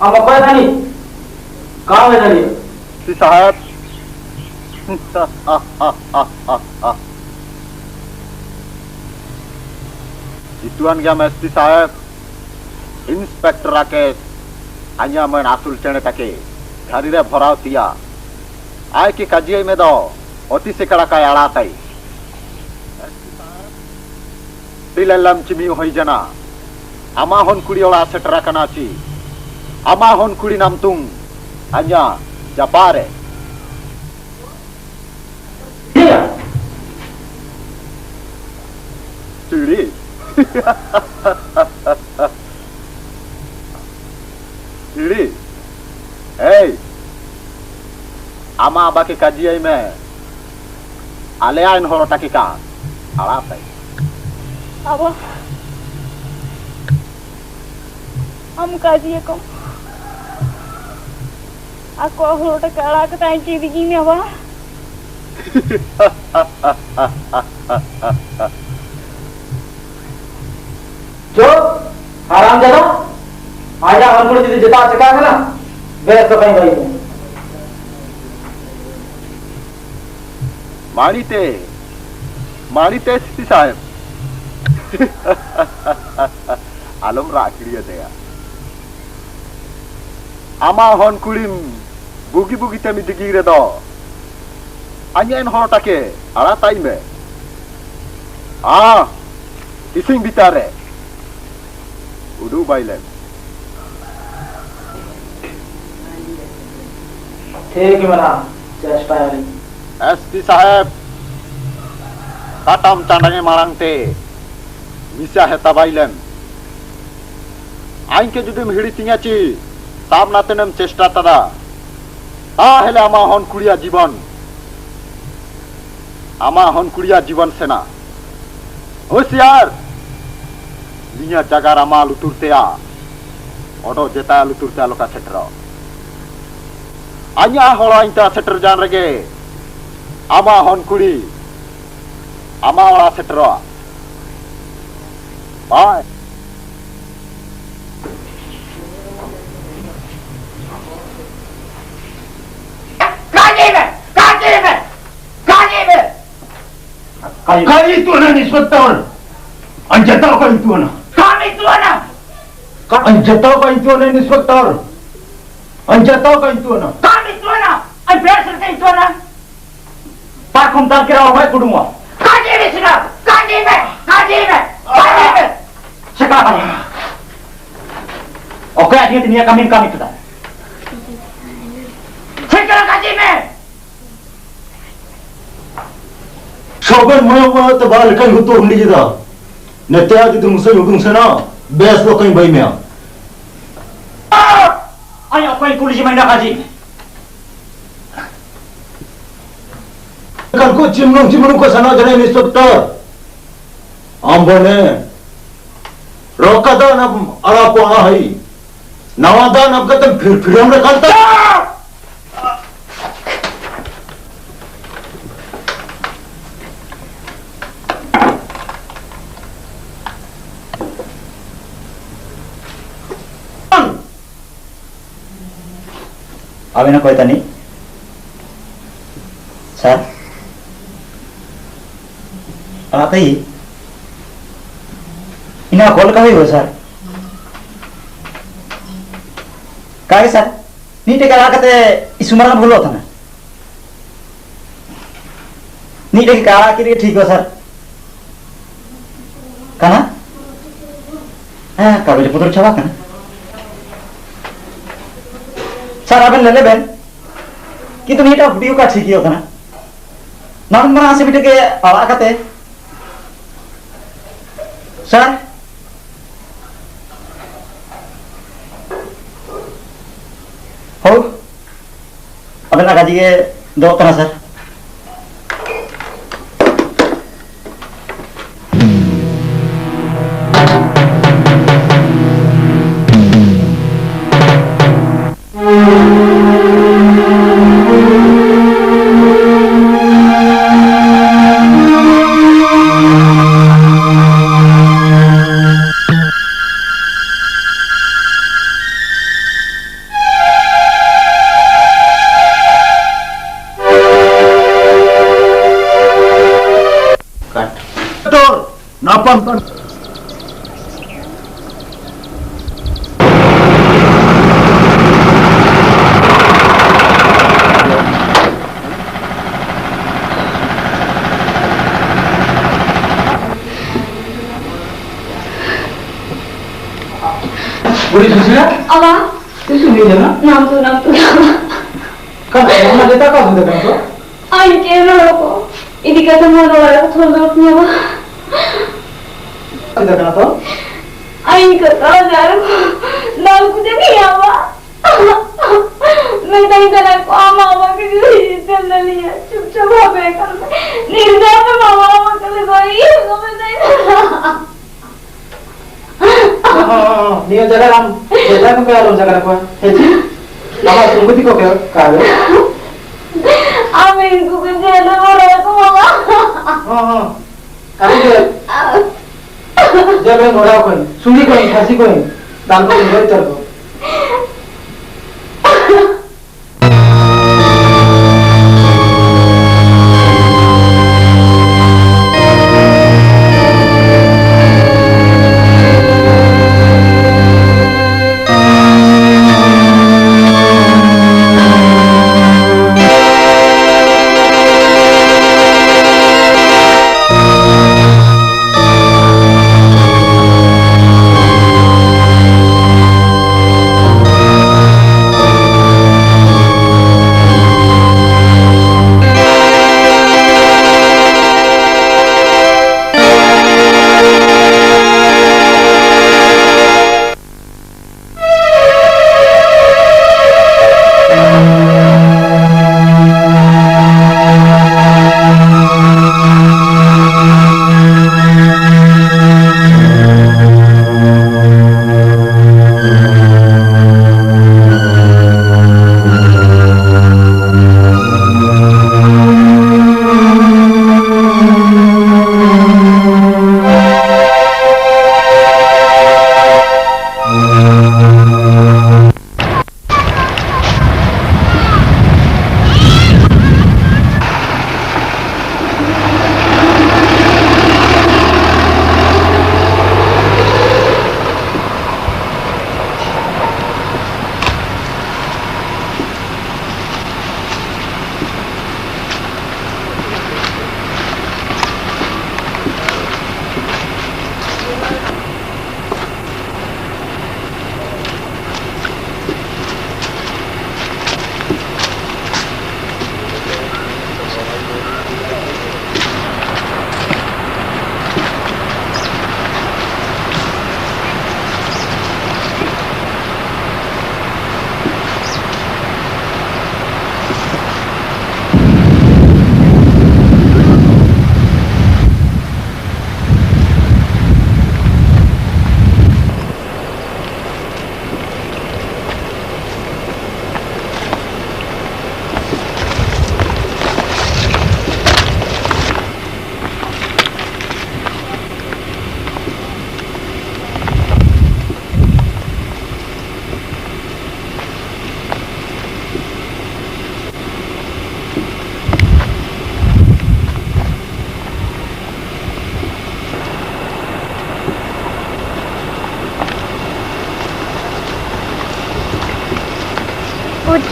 हम अपाय था नहीं कहाँ है जानिए सी साहब ituan gam esti sahab inspektor rakesh hanya men asul chene take dhari re bhorao tiya ay ki kajiye me do oti sekara ka ala tai dilalam chimi hoi jana ama hon kuri ola setara kana chi ama hon kuri nam tung hanya japare chiri Diri, hey, ama abaki kajiai me, aleain horota kita, alatai. Aba, am kajiai ko, aku horota kala kita yang ciri gini aba. जो आराम जरा आजा हमको जिसे जिता चका है ना वे तो कहीं भाई माणीते सी साहेब आलम राखड़िया दया आमा हन कुड़ीम बुगी बुगी ते मिदिगी रे दो अन्यन हरटाके आड़ा ताई में इसिंग बितारे उडू बाइलेन ठीक है मना चेष्टा है एसपी साहब काटाम चांडंगे मारंगते मिसा है तबाइलेन आइन के जुदे हिड़ी तिंगाची ताब नातेनम चेष्टा तदा हेले आमा हन कुड़िया जीवन सेना होशियार लिया जगार आमा लुतुरते ओडो जेता लुतुरते लोका सेटर आन्या होड़ा इंता सेटर जान रगे आमा हन कुड़ी आमा ओड़ा सेटर बाय Kali itu anak inspektor. Anja tahu kan itu anak? Kami itu anak. Anja tahu kan itu anak inspektor? Anja tahu kan itu anak? Kami itu anak. Ay biasa itu anak. Pak Kumtal kira orang kudu mau. Kaji me sudah. Kaji me. Sekarang. Oke, akhirnya dunia kami sudah. Sekarang kaji me. Sobat mau tebal kan hutu hundi jeda. Netia itu musuh hukum sana. Best lo kan bayi mea. Ayo apa yang kulis main kaji? Kan ku cimrung ke sana jadi inspektor. Ambone. Rokada nab ala ko hai. Nawada nab kata फिर हमने कल तक अभी ना कोई तो नहीं sir आता ही इन्हें कॉल का ही हो सर काय सर नीटे का लागते इस उम्र में भूलो था ना नीटे की काला के लिए ठीक हो सर कहाँ कागज पत्र छावा कना सर आप ले ले बहन कि तुम ये वीडियो का ठीक ही होता ना नाम बना से बिटे के आवा करते सर हो अब ना गाजी के दो कना sir Cut. Tor, napam kan. Boleh susul? Abang, Susul ni je na? nampu. Kan, mana dia tak kau sudah kan tu? Ay, kaya ko. Hindi ka sa mga wala ko tulog niya ba? Sudah kan tu? Ay, hindi ka talaga ko. Dahil ko siya niya ba? Nagtayin ka na ko, ama kasi na niya. Chup-chup habe ka. Nirda pa mama talaga. Iyo ka matay na. Ni jaga ram, jaga ko kaya ram jaga ko. Heji, apa tunggu di ko kaya kaya? Amin ko kasi na wala ko mama. Kami dia, jaga orang ko, suni ko, khasi ko, dan ko ingat cer ko.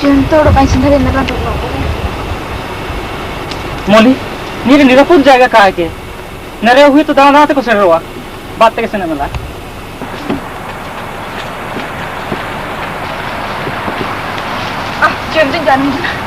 Junto kain sendiri meron to. मोली नीरे निरापुर जाएगा कहा के नरे हुए तो दाना दाते को sir हुआ बात कैसे न मिला Junto jangan.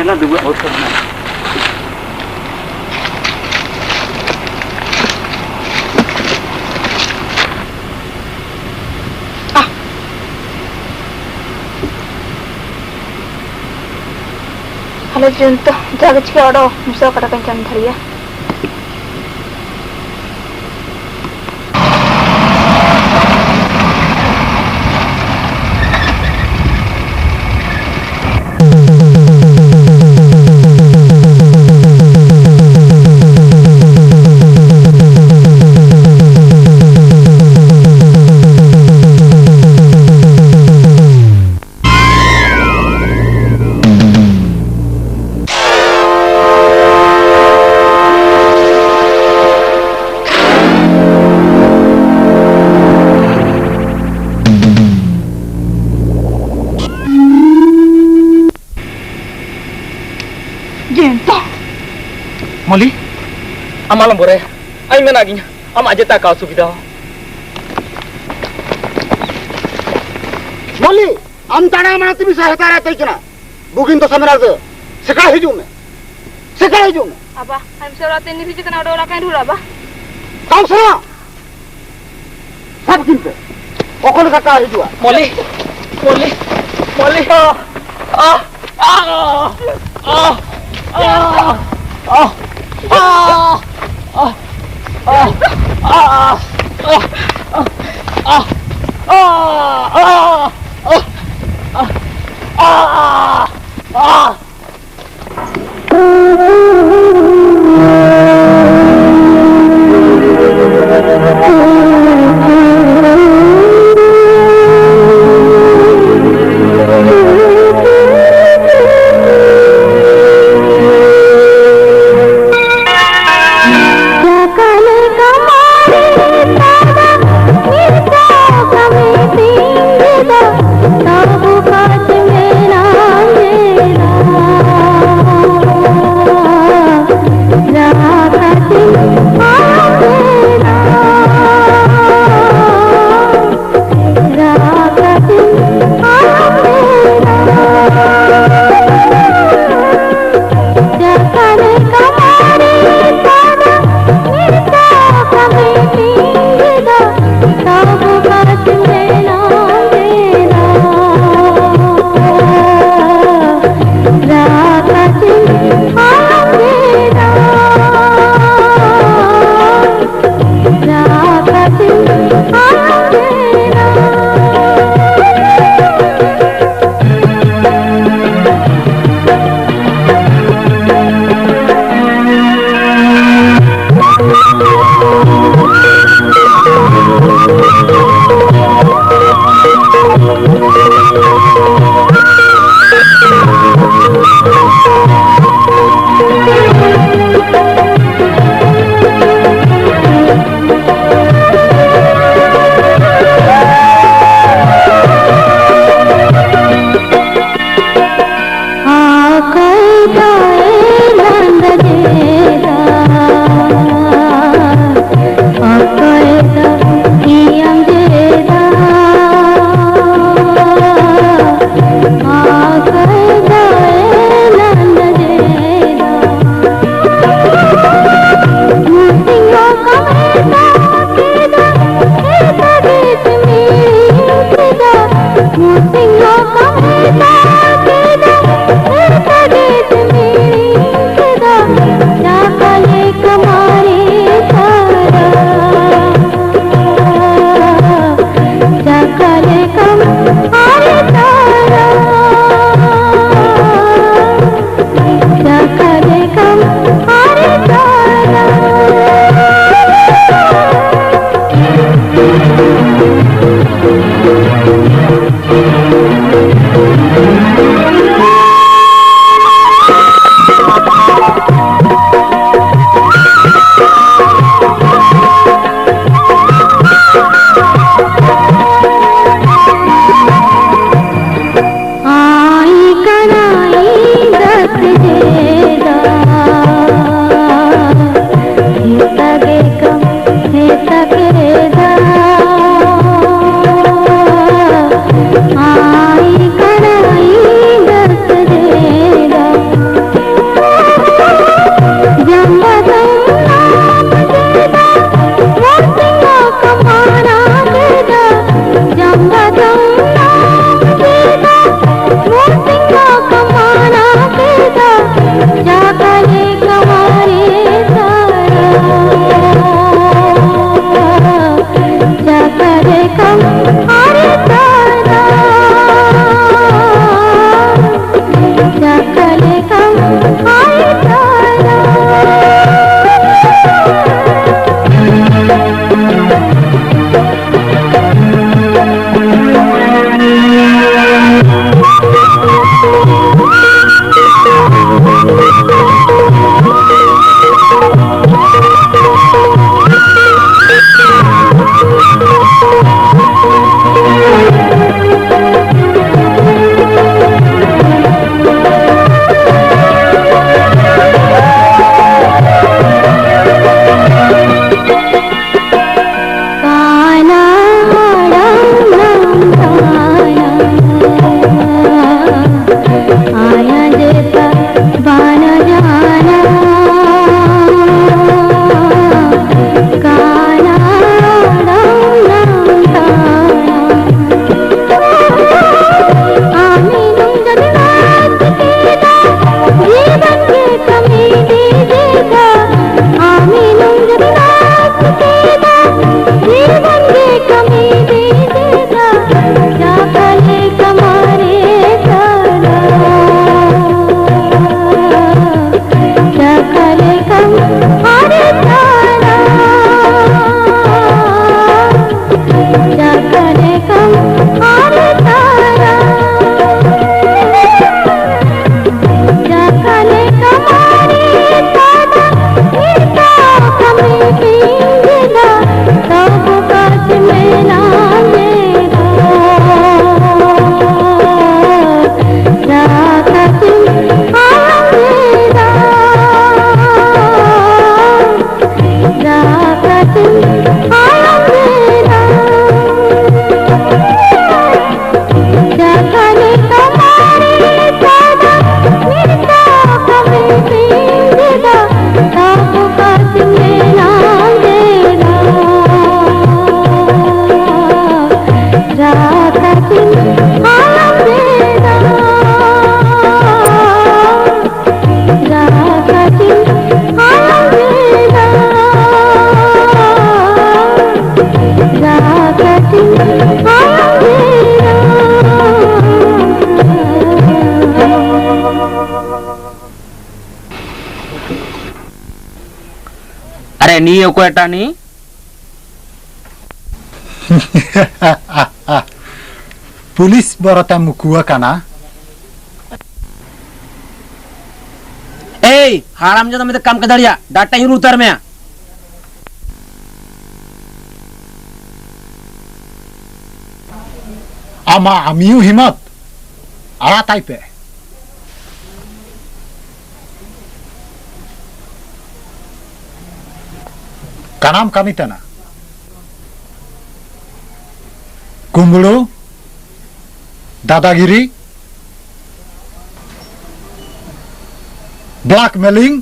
ना दुबई और करना Halo Junto, jaga cika odo, musuh kata kencan thari ya. Molly, amalam boleh. Ay menaginya, am aja tak kau subidah. Molly, antara mana tu bisa heta rata ikna. Bugin to samar aja. Sekarang hijau me. Sekarang hijau me. Abah, I'm sorry ini sih kena ada orang dulu abah. Kau sana. Sab kimpe. Okol kata hijau. Molly, Molly, Molly. Knee ओकोटा knee police बरता मुकुआ काना ए हाराम जो मैं काम कर दिया data ही उतर में आमा आमियो हिम्मत आड़ा ताइपे कानाम कमी तना कुंबड़ो दादागिरी ब्लैकमेलिंग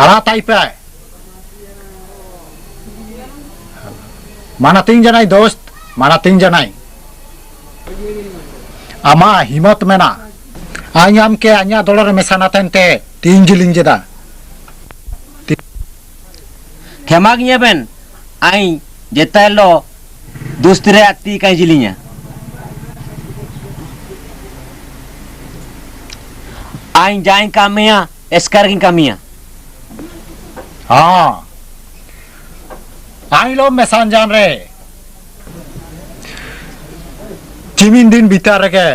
आड़ा ताइपे माना तीन जनाई दोस्त माना तीन जनाई आमा हिम्मत मेना आयाम के आया डॉलर मेसाना तेंते तीन जिलिंग जेदा खेमा गिया बेन आई जेता लो दूसरे आती कहीं जिलिया आई जाए कामिया एस्कर की कामिया हाँ आई लो मेसान जान रे चिमिन दिन भीतर के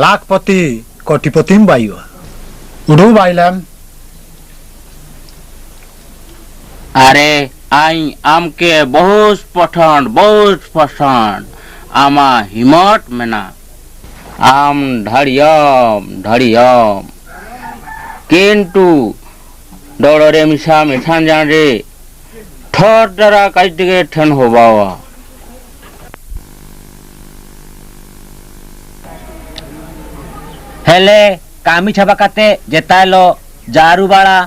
लाखपति कोटिपति बायु उड़ू बाइलम अरे आई आम के बहुत पसंद आमा हिम्मत मेना आम ढड़ियम किंतु डोड़े मिसा मिठान जान रे ठर डरा काटे ठन होबावा हेले कामी छापा काते जेतालो जारू बाड़ा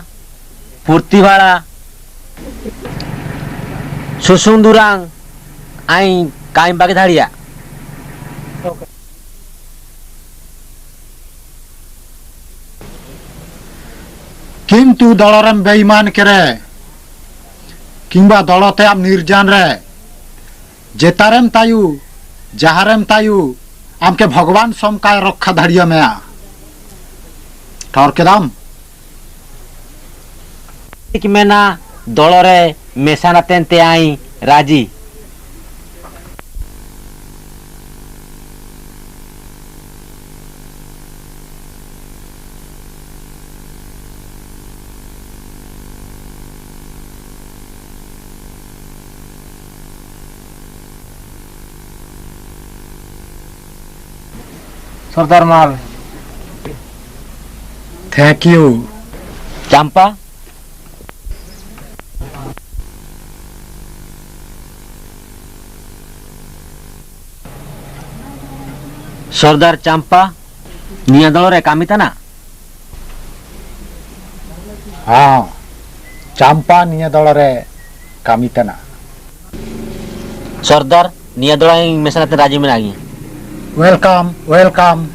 फुर्ती बाड़ा सुसुंदुरांग आई काइम बागे धाड़िया किंतु दलरम बेईमान करे किंबा दलते आम निर्जान रे जेतारेम तायु जहारेम तायु आमके भगवान समकाय रक्षा धाड़िया में ठौर के दाम कि मेना दलरे मेसाना तेंते आई राजी सरदार माल थैंक यू चंपा सरदार चंपा निया दल रे कामिता ना हाँ चंपा निया दल रे कामितना सरदार निया दल मेसनाते राजी में आगी वेलकम वेलकम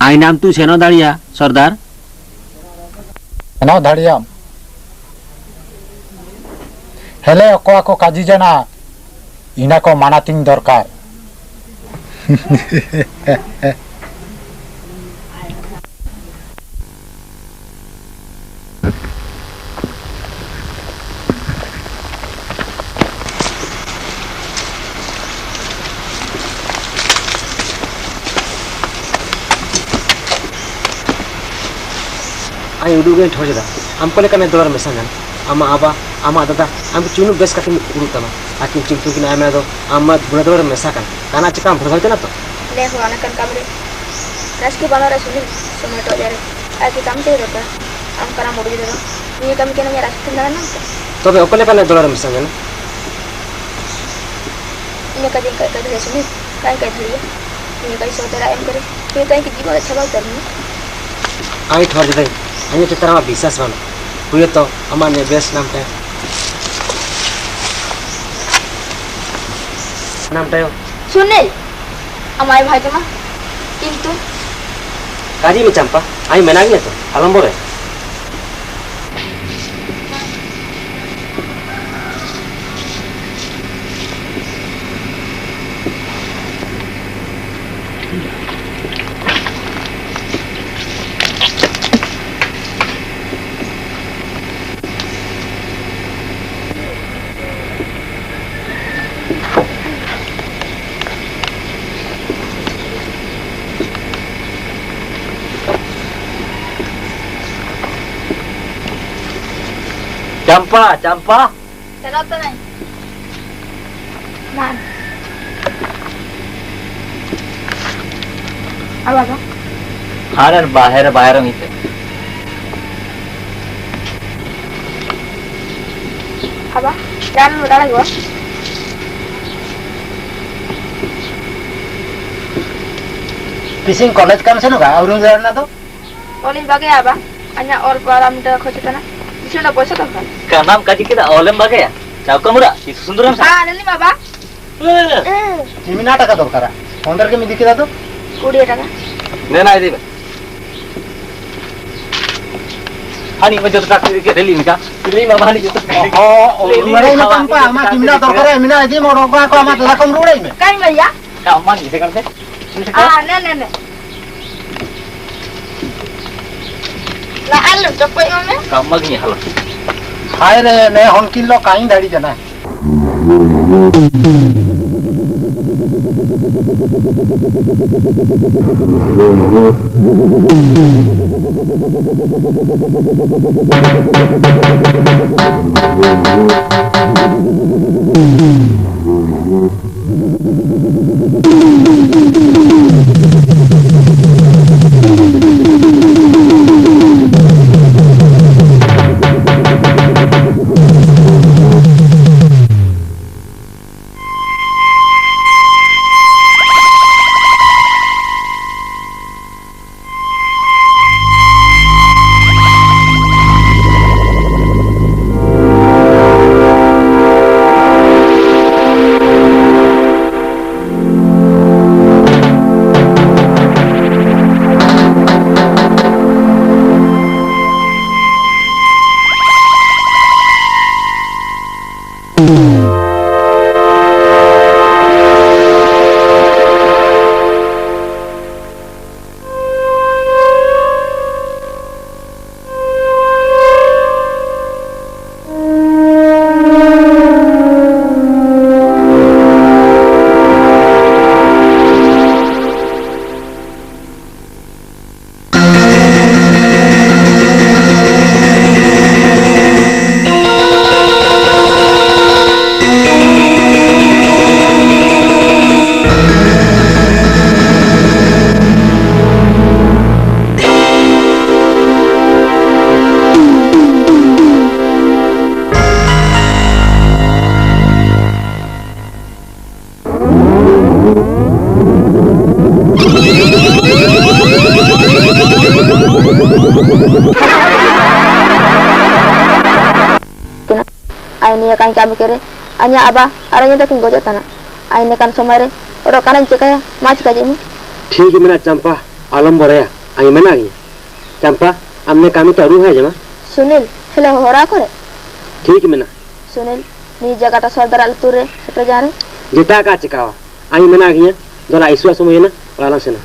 आई नाम तू सेनो दाड़िया सरदार ना धाड़िया हेले अकोआ को काजी जना इना को मानातिंग दरकार आई उडू गए ठोजदा हमको लेकर मैं दोबारा मिसा जान अम्मा आबा अम्मा दादा हम चुनु बेस का उडू तमा आकिन चिंतु कि ना मैं तो अम्मा बुरा दोबारा मिसा कर काना चिका भरगलते ना तो ले हो आना कर कामरे रस के बना रस सुनी टोमेटो जारे आके काम ते रोका हम करा मोड़ दे ये काम के ना मेरा रस ना ना तो बे ओकले पहले दोबारा मिसा जान इने का दिन का धरे सुनी काय काय धरिए इने का सोतरा एम करे ये ताई की जीवन अच्छा बात करनी आई ठोज दे अन्य चित्रा में विश्वास वाला हुए तो अम्मा ने बेस नाम पे नाम पे सुने हमारे भाई जमा किंतु काजी में चंपा आई मेना गया तो आलम बोले चंपा चंपा चलो तो नहीं मान अब आ जाओ हाँ रे बाहर बाहर में अब आ जान उड़ा लगवा किसी कॉलेज काम से ना और ना तो ओली बागे आबा अन्या और बाराम द खोजतना इसुना पैसा तो kan kanam kaji kita olem bagai ya cau kamu dah itu sunduran sa neli baba kimi na taka dorkara founder ke midi kita tuh 20 টাকা nena ini hani mau jatuh tak ke reli nika reli mah hani jatuh oh lari na tanpa ama kimi na dorkara mina aja mau roba aku ama tuh kamu rurai me kan भैया kamu mani sekarang teh ne la halu coba ini kamu lagi halo hai re ne hon kilo kain dari jana Aini kan kami kere anya aba aranya takin gojok tanah aini kan somare odo kanan cekaya mas kaje ini ठीक है मेरा चंपा आलम बोरे आई मना गई चंपा हमने काम तो रू है जमा सुनील हेलो होरा करे ठीक है मेना सुनील नी जगह ता सरदार आल तुरे सेटे जाने जिता का चिकावा आई मना गई दोला आइसुआ समय ना वाला से ना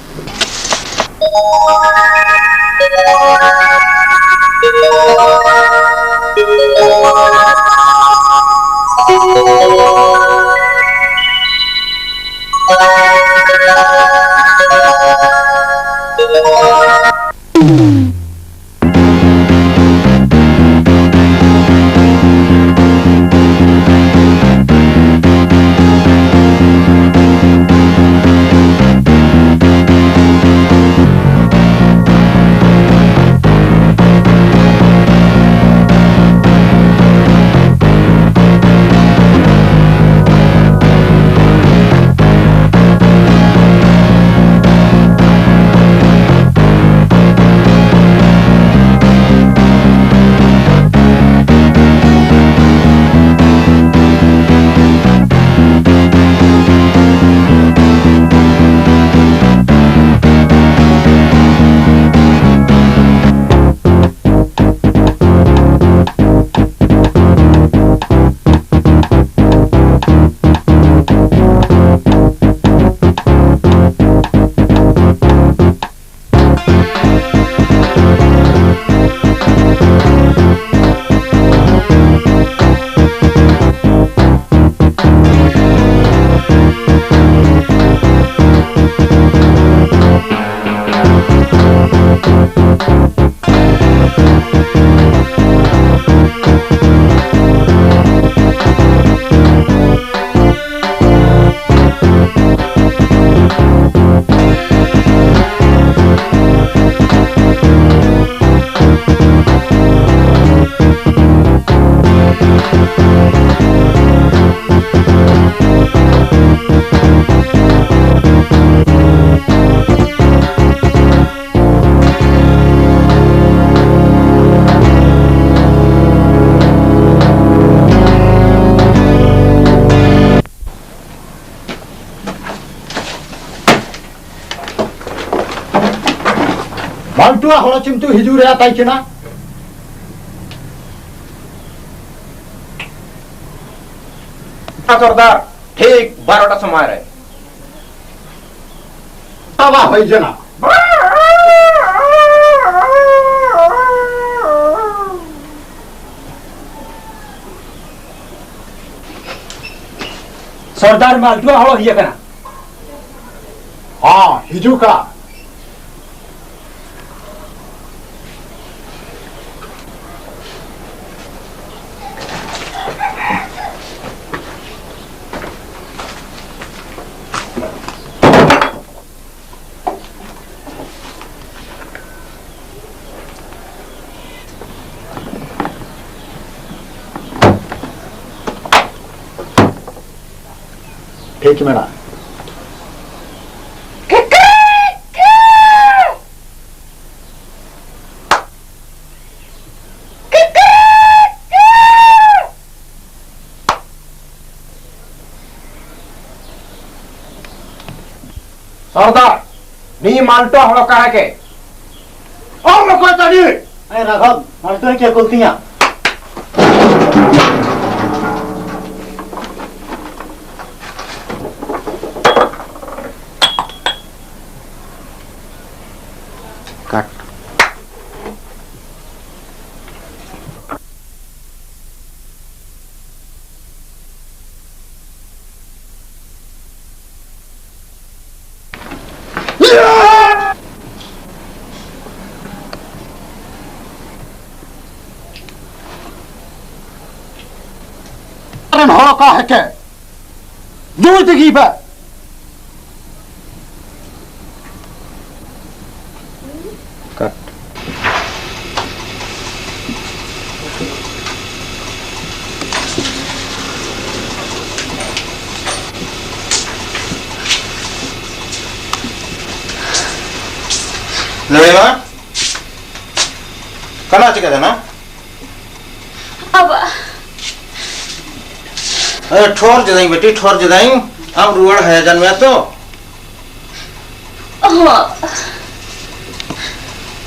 माल्टुआ हड़ा चिमटू हिजू रे ताई केना सरदार ठीक 12टा समय रे तबा होई जना सरदार माल्टुआ हड़ो हिया कना हां हिजू का ठीक मेरा सरदार नी माल्टो हड़ो कहा के और लोग तड़ी ए राघव माल्टो क्या बोलतियां हड़ा का है के दूर दिखी बे लड़ेगा कना चिका ना अब अरे ठोर जदाई बेटी ठोर जदाई हम रुआड़ है जन में तो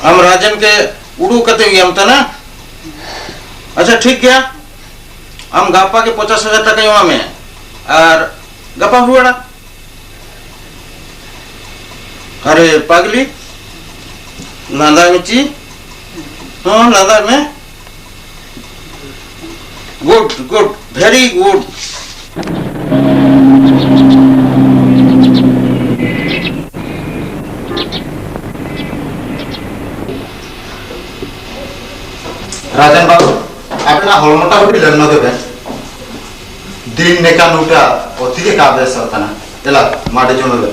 हम राजन के उड़ू कते हुई हम तो ना अच्छा ठीक गया हम गापा के 50,000 टका युवा में और गपा हुआ अरे पागली लांदा मिची हाँ लांदा में गुड गुड वेरी गुड राजन बाबू अपना हलमटा होती लग्न देवे दिन नेका नूटा ओतिके काबे सतना एला माडे जोनले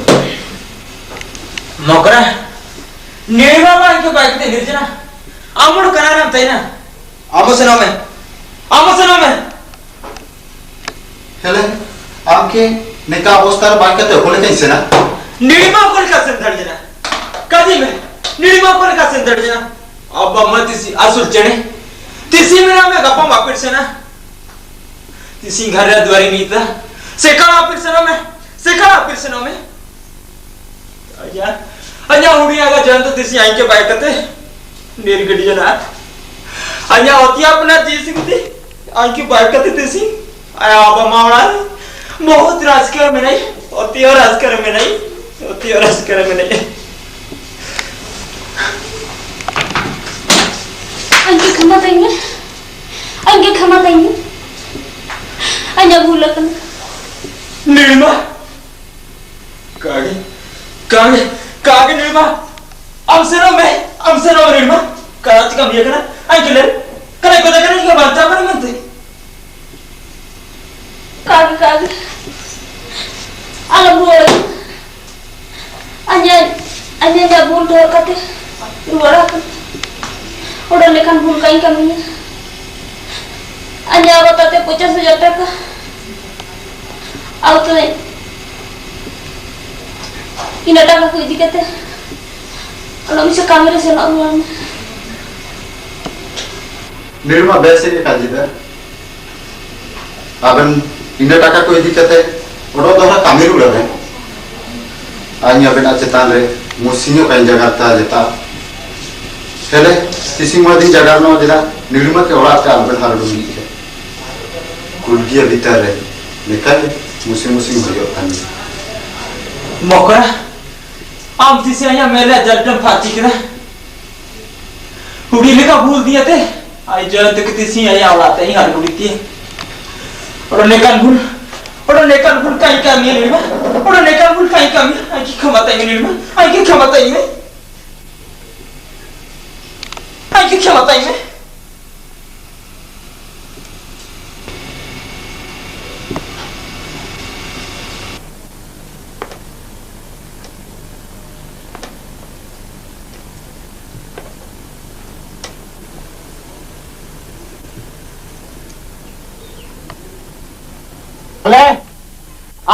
मकरा निर्मामा इनको बाइक ते गिरजना आमुड़ कराना तैना आमसना में हेले आमके नेका अवस्था बाइकते होले कैसे ना निर्मा कोल का संदड़ जना कदी में निर्मा कोल का संदड़ जना अब मतिसी असुल चने तिसी मेरा में गप्पा वापिर से ना तिसी घर द्वारी नीता सेकड़ा वापिर से ना में अजा उड़ी आगा जन तो तिसी आई के बाइक कते नेर गडी जना अजा होती अपना जी सिंगती आई के बाइक कते तिसी आया अब मावड़ा बहुत राजकर में नहीं होती और राजकर में नहीं अंके क्षमा देंगे अन्य भूल कर निर्मा कागे निर्मा अवसरों में निर्मा कराची का मिया करा अंके ले करे को देखने की बात जा पर मनते कागे अलग बोल अन्य जब भूल तो करते रुआ कर उड़ा लेकिन भूल कहीं कमी है अन्य बताते 50,000 टका आउ तो इन टका को दिक्कत है और हम से कैमरे से ना हुआ निर्मा वैसे ही काजी दे अबन इन टका को दिक्कत है ओडो दोरा कामेर उड़ा है आनी अबन चेतान रे मुसिनो कहीं जगह ता जेता हेले तिसिंग मदी जगह नो जरा निर्मत के ओड़ा के आलबे हारडुंगी कुलगिया भीतर रे निकल मुसी भयो तानी मौका आम तिसे आया मेरे जल्दम फाची करा उड़ी लेका भूल दिया थे आई जल्द तक तिसी आया औलाते ही हर गुड़ी थी और नेकन भूल कहीं का मिया निर्मा और नेकन भूल कहीं का मिया आई की क्षमता ही निर्मा आई की क्षमता ही में आई की क्षमता ही में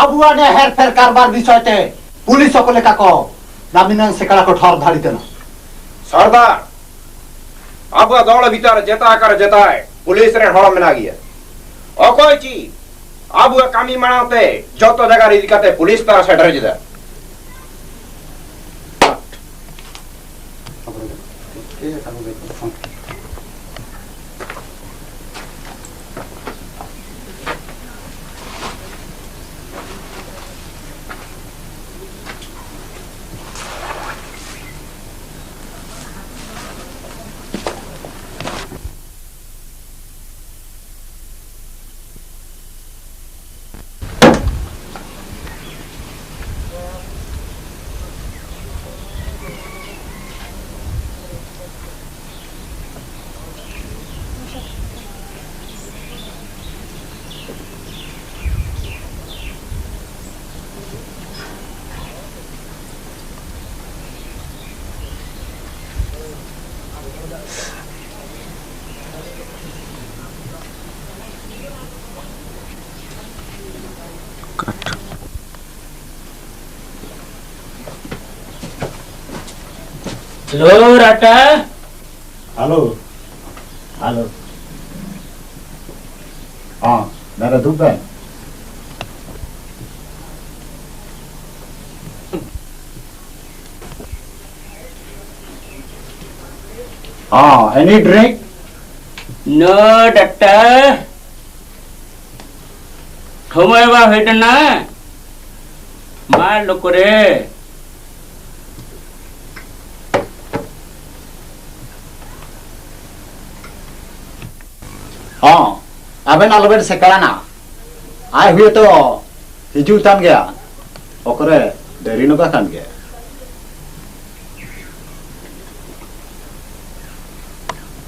আবুয়া নে হের ফের কারবার বিষয়তে পুলিশ সকলে কাকো নামিনান সেকালা को ठौर धाड़ी देना सरदार अब दौड़ भीतर जेता कर जेता है पुलिस रे हड़ में गया अकोय ची अब कामी मनाते जो तो जगह रिदिकाते पुलिस तारा सेटर जिदा लो राटा हेलो हेलो हाँ मेरा दुख है हाँ एनी ड्रिंक नो डट्टा ठोमेवा हेटना मार लोको रे हाँ अबे नालबेर से कराना आए हुए तो हिजू तान गया ओकरे देरी नुका कान गया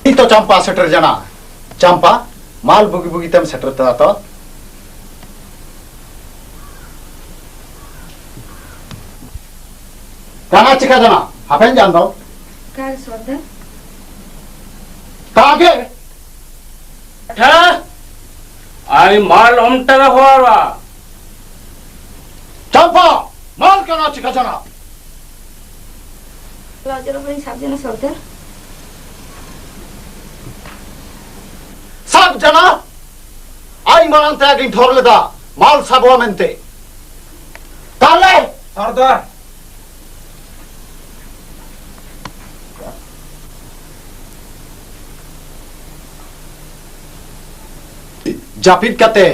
ये तो चंपा सेटर जना चंपा माल बुगी बुगी तम सेटर ता तो काना चिका जना हापेन जान दो काल सोदा कागे आई माल उमटा हुआ चंपा माल काना चिका जना राजर भाई साबजना सोदा सब जना आई मानते आगे ठोर लेदा माल सबवा मेंते ताले सरदार जापित कते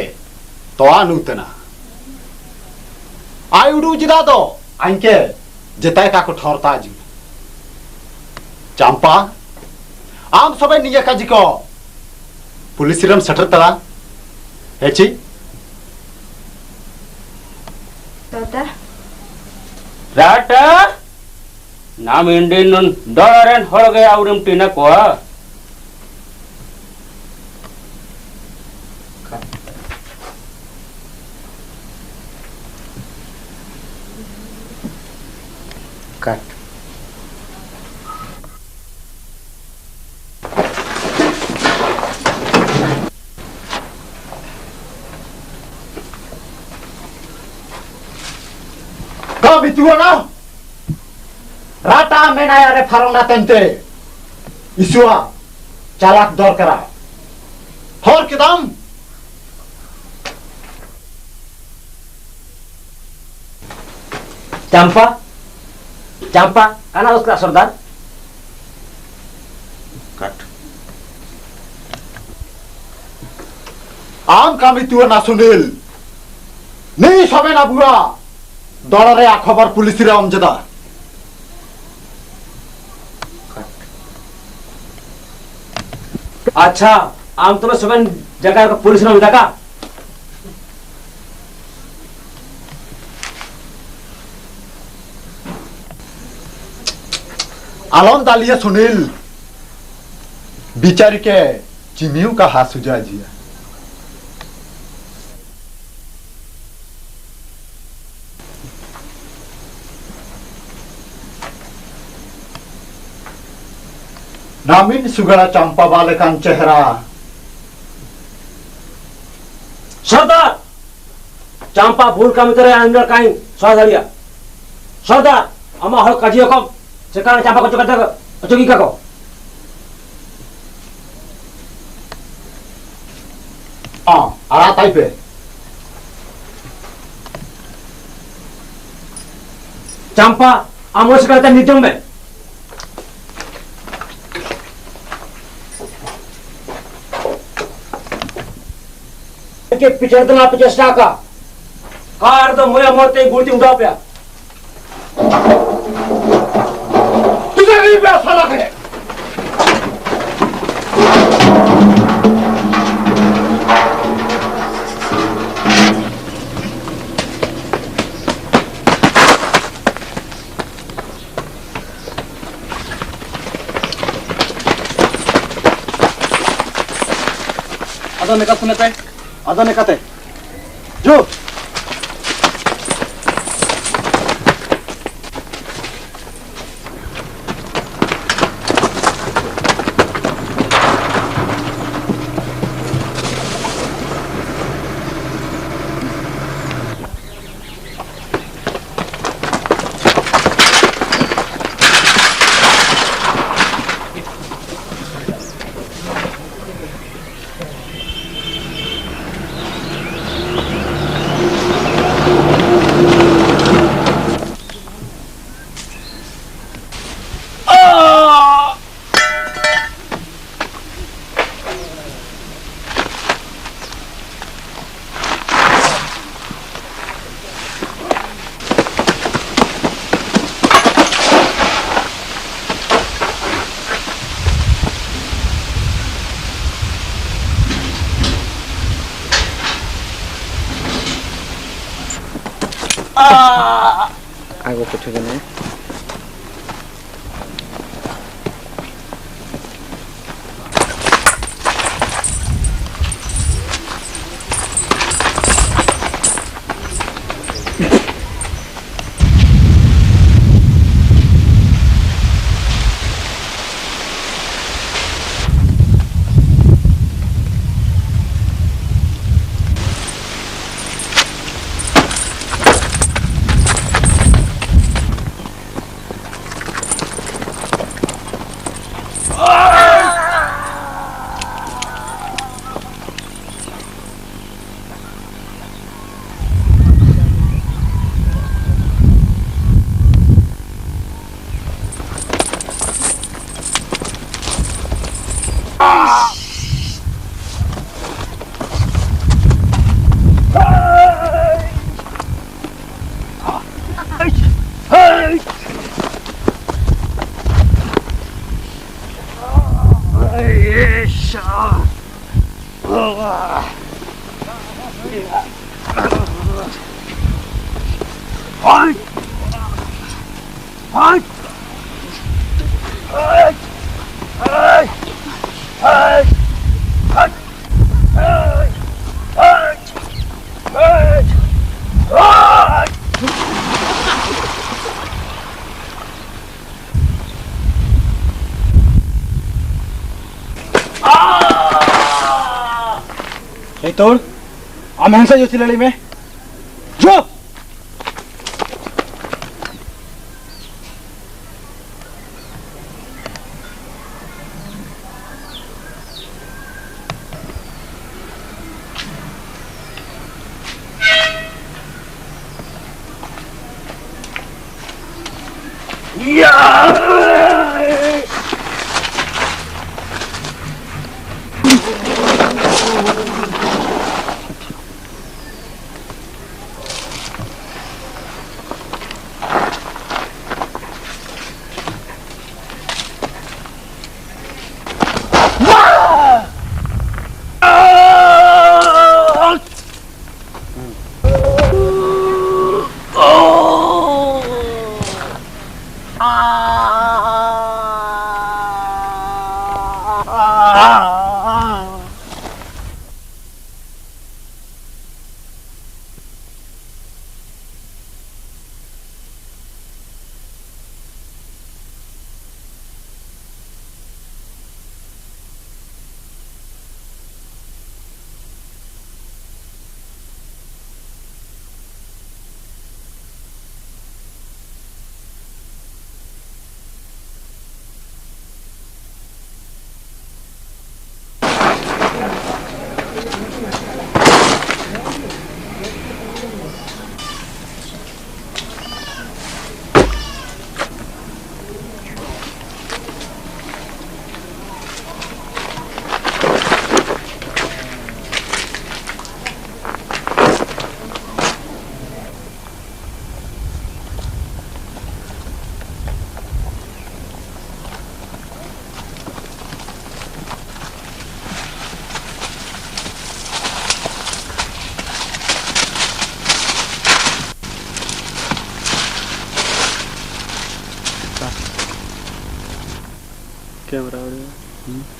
तो आनुतना आई उडू जिदा दो आइके जेताय का को ठोरता जी चंपा आम सबे निजे काजी को पुलिस रम सटर तला हेची सोदा राटा नाम इंडियन डॉलरन हो गया उरम टीना को कट का बितुआ ना राटा में ना यारे फरंगा तंते इसुआ चालाक दौर करा और किदाम चंपा चंपा काना उसका सरदार कट आम कामी तुआ ना सुनील नहीं सबे ना बुआ दल रे खबर पुलिस रे अमजदा अच्छा आम तुम्हें सब जगह पुलिस ने उठा का आलम दालिया सुनील बिचारी के चिमियों का हाथ सुझा जिया नामिन सुगड़ा चंपा वाले का चेहरा सरदार चंपा भूल काम करे अंदर काई साधारिया सरदार अमा हल काजियो को सेकान चंपा को चकता अचोगी का को आरा ताई पे चंपा आमोस करता निजम में के पिछड़ तो ना पिछड़ा का कार तो मोया मोते गुलती उड़ा पे तुझे नहीं पे साला है अदा में का सुनते हैं आधा ने कहते जो आगो कुछ जने तोड़ हम हंसा जो लड़ी में जो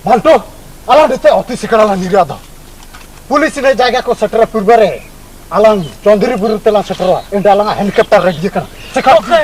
Mantu, alang dite oti sikala nirada. Pulis ini jaga ko setera purbare. Alang Chondri buru telang setera. Enda alang helikopter ready kan. Oke.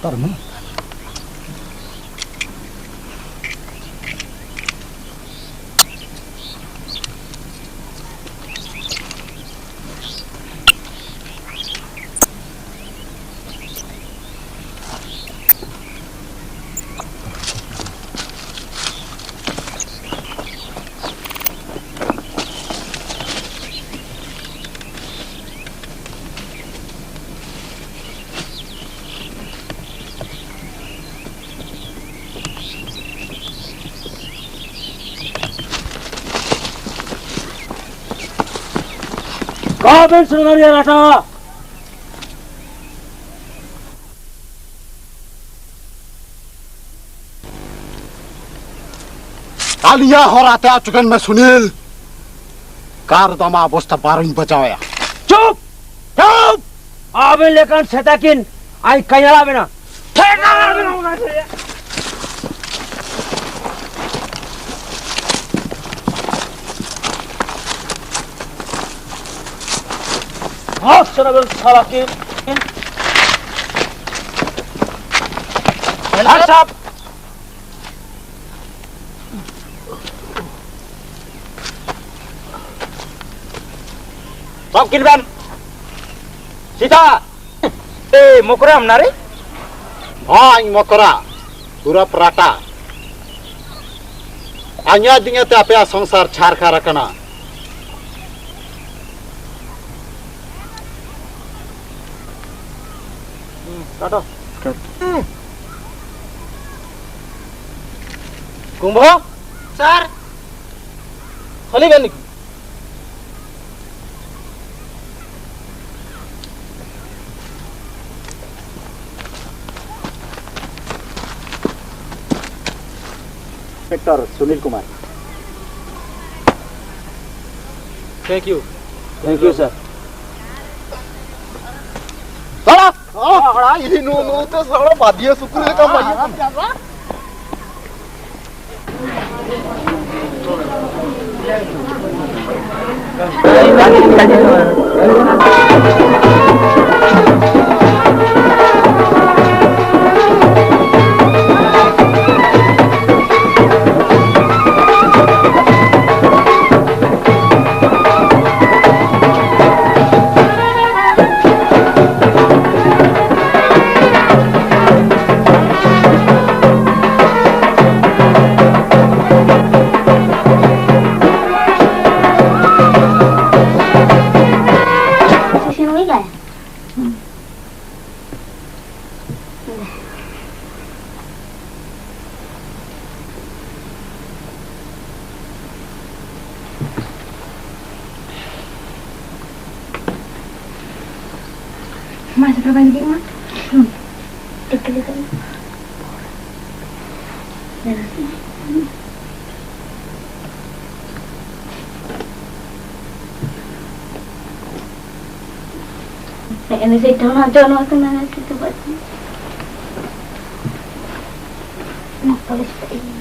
करना Kabel Sungaria Rata. तालियां हो रहा था चुकन में सुनील कार दमा अवस्था 12 बचाया चुप चुप आबे लेकर सेताकिन आई कयला बिना ठेका बिना हाँ सुनाबल साला के अच्छा Mungkin ban, sita, mokram nari, हाँ मकरा पूरा पराटा अन्य दिंगे ते आपे संसार छार खा रखना kato, kumbo, sar, kali ban ni, inspector Sunil Kumar. thank you. Thank you sir. साला हाँ ये नो नो तो साला बादिया सुकुल का भाई Masih berapa lagi mas? Dikali-kali. Ini saya jangan kena situ buat. Nak tulis ini.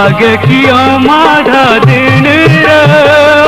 आगे किया माधा दिन रे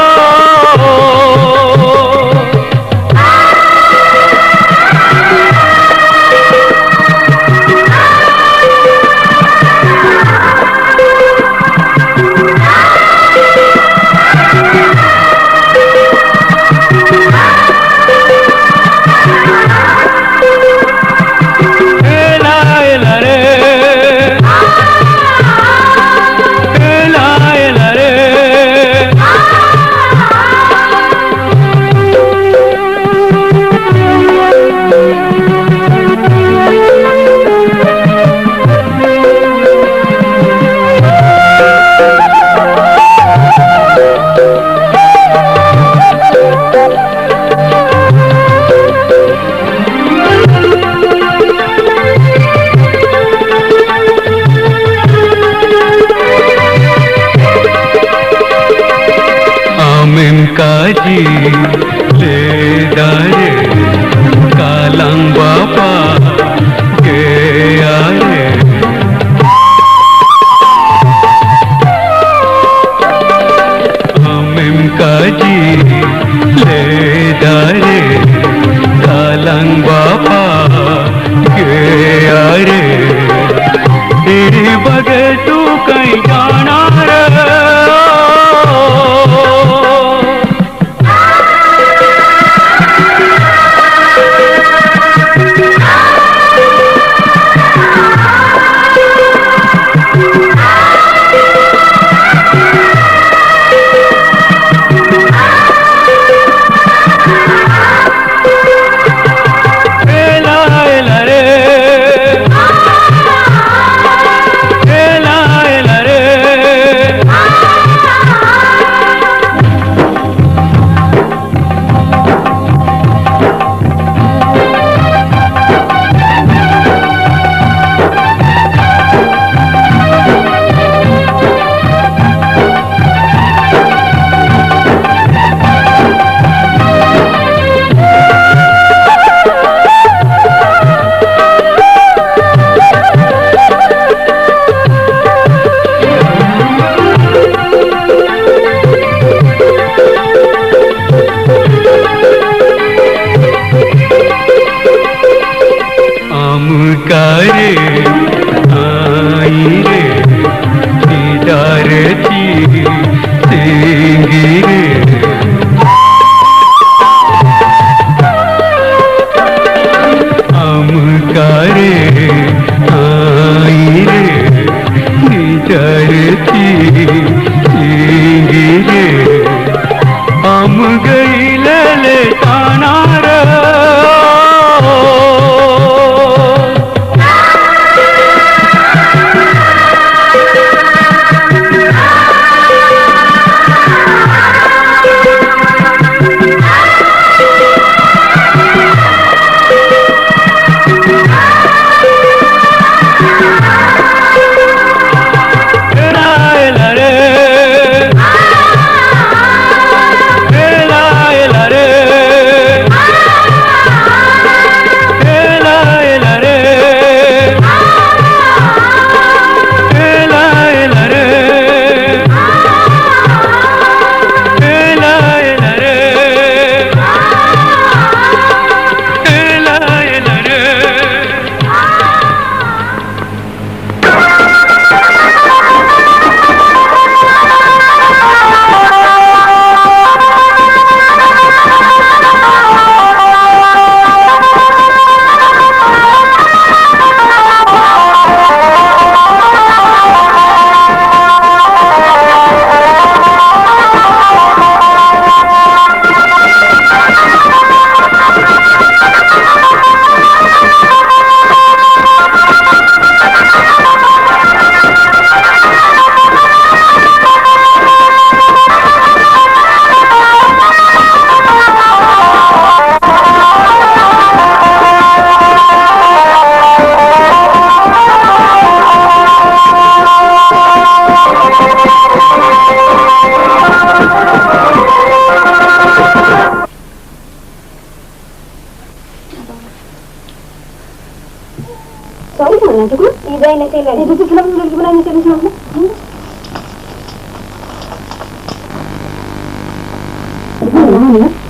काजी ले दारे कालंग बापा के आरे हमें काजी ले दारे कालंग बापा के आरे तेरे बगैर तू कहीं जाना रे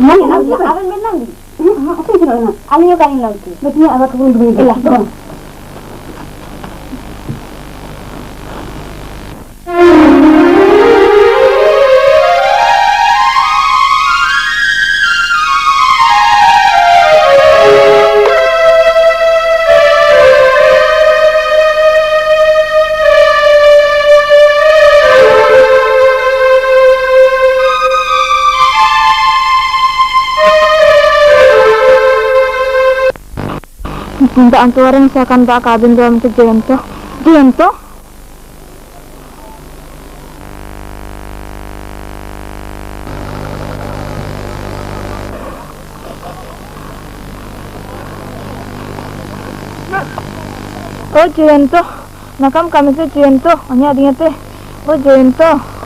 Abang menang di. Apa itu nak? Alio kali nanti. Betul abang kebun dulu. Lah. Tindakan orang seakan tak kabin dalam Jento. Jento? Oh Jento, nakam kami se Jento, hanya diingat teh. Oh Jento.